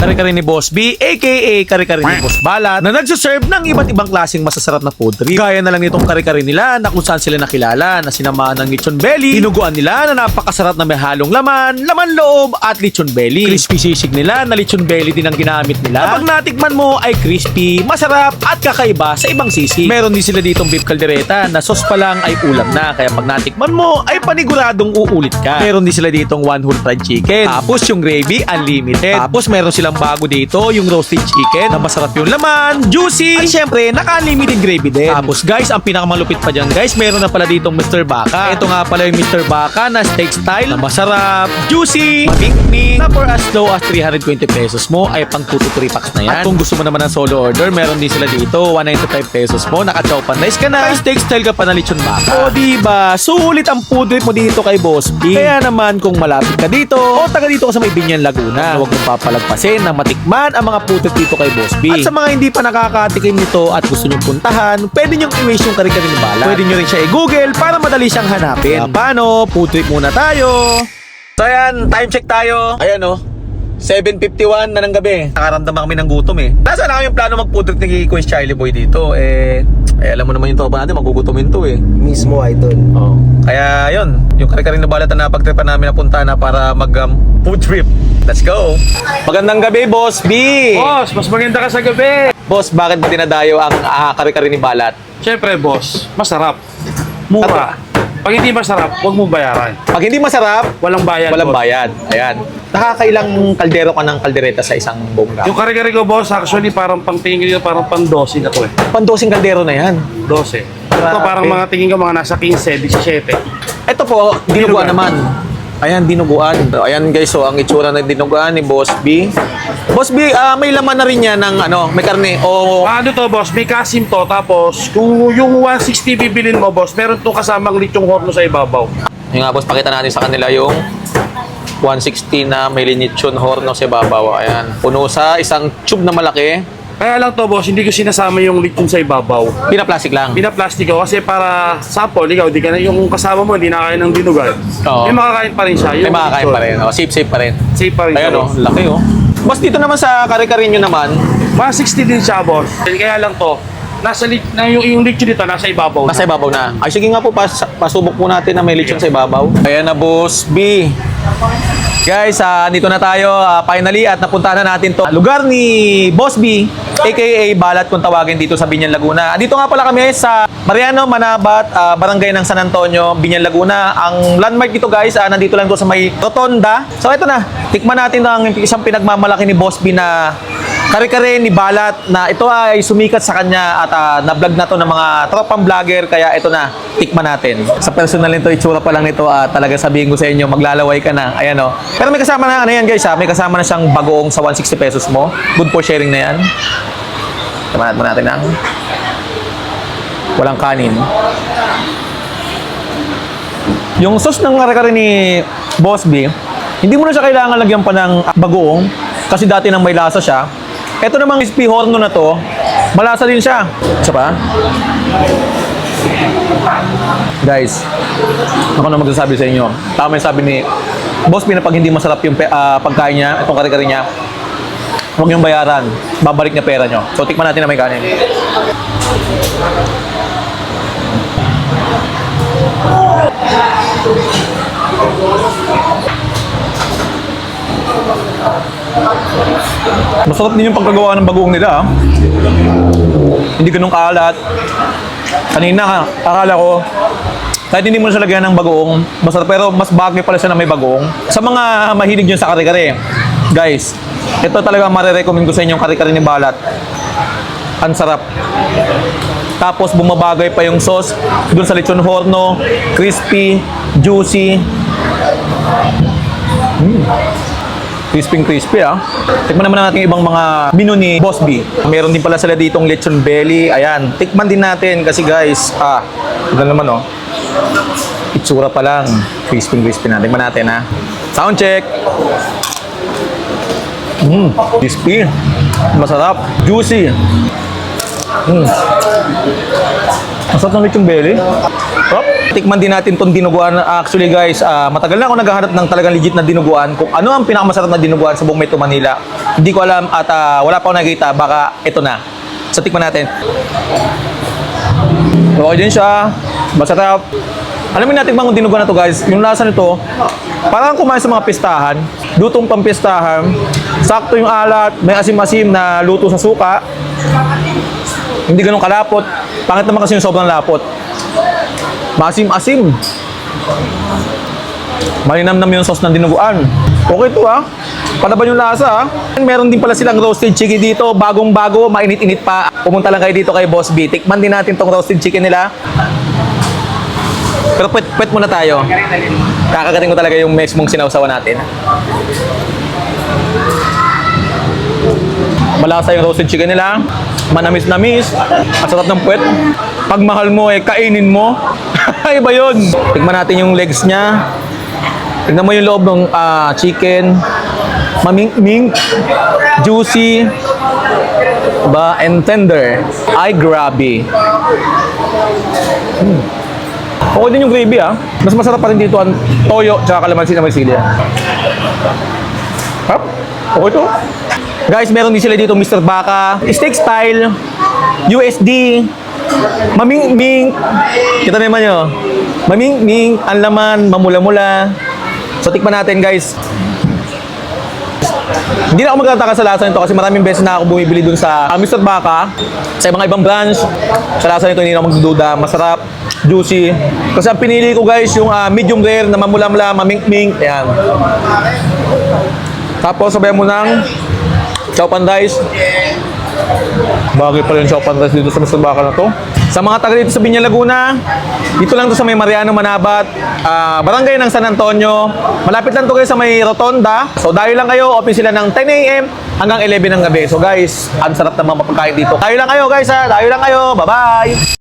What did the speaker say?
Kare-kare ni Boss B, aka kare-kare ni Boss Balat, na nagsaserve ng iba't ibang klaseng masasarap na food trip. Gaya na lang itong kare-kare nila na kung saan sila nakilala, na sinamaan ng lechon belly, dinuguan nila na napakasarap na may halong laman, laman loob at lechon belly. Crispy sisig nila na lechon belly din ang ginamit nila. Kapag natikman mo ay crispy, masarap at kakaiba sa ibang sisig. Meron din sila ditong beef caldereta na sauce pa lang ay ulam na, kaya pag natikman mo ay paniguradong uulit ka. Meron din sila ditong one whole fried chicken, tapos yung gravy unlimited, tapos meron silang bago dito yung roasted chicken na masarap yung laman, juicy, at syempre naka-unlimited gravy din. Tapos guys, ang pinakamalupit pa dyan guys, meron na pala ditong Mr. Baka. Ito nga pala yung Mr. Baka na steak style na masarap, juicy, mamingming, na for as low as 320 pesos mo ay pang 2 to 3 packs na yan. At kung gusto mo naman ng solo order, meron din sila dito 195 pesos mo, naka-chow pandays ka na, steak style ka pa na lechon baka. O diba, sulit ang food trip mo dito kay Boss B. Kaya naman kung malapit ka dito o taga dito ka sa may Binyan, Laguna, huwag mong papalagpasin na matikman ang mga food trip dito kay Boss B. At sa mga hindi pa nakakatikim nito at gusto nyong puntahan, pwede nyong i-waste yung kare-kare ni Balat. Pwede nyo rin siya i-google para madali siyang hanapin. Paano? Food trip muna tayo. So ayan, time check tayo. Ayan o. 7:51 na ng gabi. Nakaramdaman kami ng gutom eh. Nasa na kami yung plano mag-food trip ni Queen's Charlie Boy dito. Alam mo naman yung tropa natin, magugutomin to eh. Mismo, idol. Oh. Kaya yun, yung kare-kare na Balat na napag-tripan namin na punta na para mag-food trip. Let's go! Magandang gabi, Boss B! Boss, mas maganda ka sa gabi. Boss, bakit ba dinadayo ang kare-kare ni Balat? Siyempre, boss, masarap. Mura. Pag hindi masarap, huwag mong bayaran. Pag hindi masarap, Walang bayad. walang boss. bayad. Ayan. Nakakailang kaldero ka ng kaldereta sa isang bongga? Yung kare-kare ko, boss, actually parang pang tingin ko, parang pang 12 na to eh. Pandosing kaldero na yan. 12. Ito Grabe. parang mga tingin ko mga nasa 15, 17. Ito po, dinuguan Dinuguan. naman. Ayan, dinuguan. Ayan guys, so ang itsura ng dinuguan ni Boss B. Boss B, may laman na rin yan ng may karne o... Ano to, boss? May kasim to. Tapos, kung yung 160 bibilin mo, boss, meron to kasamang lechong horno sa ibabaw. Yung nga boss, pakita natin sa kanila yung 160 na may lechon horno sa babaw. Ayan. Puno sa isang tube na malaki. Kaya lang to, boss, hindi ko sinasama yung lechon sa ibabaw. Pinaplastic lang. Pinaplastic ko kasi para sample, ikaw, di ka na, yung kasama mo, hindi nakakain ng dinugan. Oo. May makakain pa rin siya. May makakain pa rin. Oh, safe pa rin. Safe pa rin Ayan siya, oh, boss. laki oh. Boss, dito naman sa kare-kare nyo naman, 160 din siya, boss. Kaya lang to, yung lechon dito, nasa ibabaw nasa na. ibabaw na. Ay, sige nga po, pasubok po natin na may lechon sa ibabaw. Ayan na, Boss B. Guys, dito na tayo finally at napuntahan na natin to lugar ni Boss B, aka Balat kung tawagin dito sa Binyan, Laguna. Dito nga pala kami sa Mariano, Manabat, barangay ng San Antonio, Binyan, Laguna. Ang landmark dito guys, nandito lang to sa may rotonda. So ito na, tikman natin ang isang pinagmamalaki ni Boss B na kare-kare ni Balat na ito ay sumikat sa kanya at na-vlog na to ng mga tropang vlogger, kaya ito na, tikman natin. Sa personal nito, itsura pa lang nito, talaga sabihin ko sa inyo, maglalaway ka na. Ayan o. Pero may kasama na, ano yan guys may kasama na siyang bagoong sa 160 pesos mo. Good for sharing na yan. Tikman natin ang walang kanin. Yung sauce ng kare-kare ni Boss B, hindi mo na siya kailangan lagyan pa ng bagoong kasi dati nang may lasa siya. Ito namang crispy horno na to, malasa din siya. Isa pa? Guys, ako na magsasabi sa inyo. Tama yung sabi ni Boss B na pag hindi masarap yung pagkain niya, itong kare-kare niya, huwag niyong bayaran. Babalik niya pera niyo. So, tikman natin na may kanin. Masarap din yung pagkagawa ng bagoong nila. Hindi ganun kaalat. Kanina, akala ko, kahit hindi mo na siya lagyan ng bagoong, masarap, pero mas bagay pala siya na may bagoong. Sa mga mahilig nyo sa kare-kare, guys, ito talaga marirecommend ko sa inyo yung kare-kare ni Balat. Ang sarap. Tapos bumabagay pa yung sauce dun sa lechon horno, crispy, juicy. Crispy Tikman naman natin yung ibang mga menu ni Boss B. Meron din pala sila ditong lechon belly. Ayan, tikman din natin kasi guys, ito naman oh. Itsura pa lang. Crispy natin. Tikman natin ha. Sound check. Crispy. Masarap. Juicy. Masarap ng lechon belly. Hop. Tikman din natin tong dinuguan. Actually guys, matagal na ako naghahanap ng talagang legit na dinuguan. Kung ano ang pinakamasarap na dinuguan sa buong Metro Manila. Hindi ko alam at wala pa ako nakita. Baka ito na. So tikman natin. Okay din siya. Masarap. Alamin natin bang dinuguan na to guys. Yung lasa nito, parang kumain sa mga pistahan. Lutong pampistahan. Sakto yung alat. May asim-asim na luto sa suka. Hindi ganun kalapot. Pangit naman kasi yung sobrang lapot. Masim-asim. Malinamnam yung sauce ng dinuguan. Okay to Palaban yung lasa Meron din pala silang roasted chicken dito. Bagong-bago, mainit-init pa. Pumunta lang kayo dito kay Boss B. Tikman din natin tong roasted chicken nila. Pero pwet muna tayo. Kakagating ko talaga yung mismong sinawsawan natin. Malasa yung roasted chicken nila. Manamis-namis. At sarap ng puwet. Pag mahal mo, kainin mo. Iba yun. Tignan natin yung legs niya. Tignan mo yung loob ng chicken. Maming-ming. Juicy. Diba? And tender. Ay, grabe. Okay din yung gravy Mas masarap pa rin dito ang toyo tsaka kalamansi na may sili. Okay to. Guys, meron din sila dito Mr. Baka, steak style, USD, maming-ming. Kita naman nyo. Maming-ming, ang laman, mamula-mula. So, tikman natin guys. Hindi na ako magtataka sa lasa nito kasi maraming beses na ako bumibili dun sa Mr. Baka. Sa mga ibang branch, sa lasa nito hindi na ako magdududa. Masarap, juicy. Kasi ang pinili ko guys, yung medium rare na mamula-mula, maming-ming. Ayan. Tapos sabayan mo ng chow pan rice. Bagay pala yung chow pan rice dito sa Mr. Baka na to. Sa mga taga dito sa Biña, Laguna, dito lang to sa may Mariano, Manabat, barangay ng San Antonio. Malapit lang to kayo sa may Rotonda. So dayo lang kayo, open sila ng 10 a.m. hanggang 11 ng gabi. So guys, ang sarap ng mga mapagkain dito. Dayo lang kayo guys Dayo lang kayo. Bye-bye!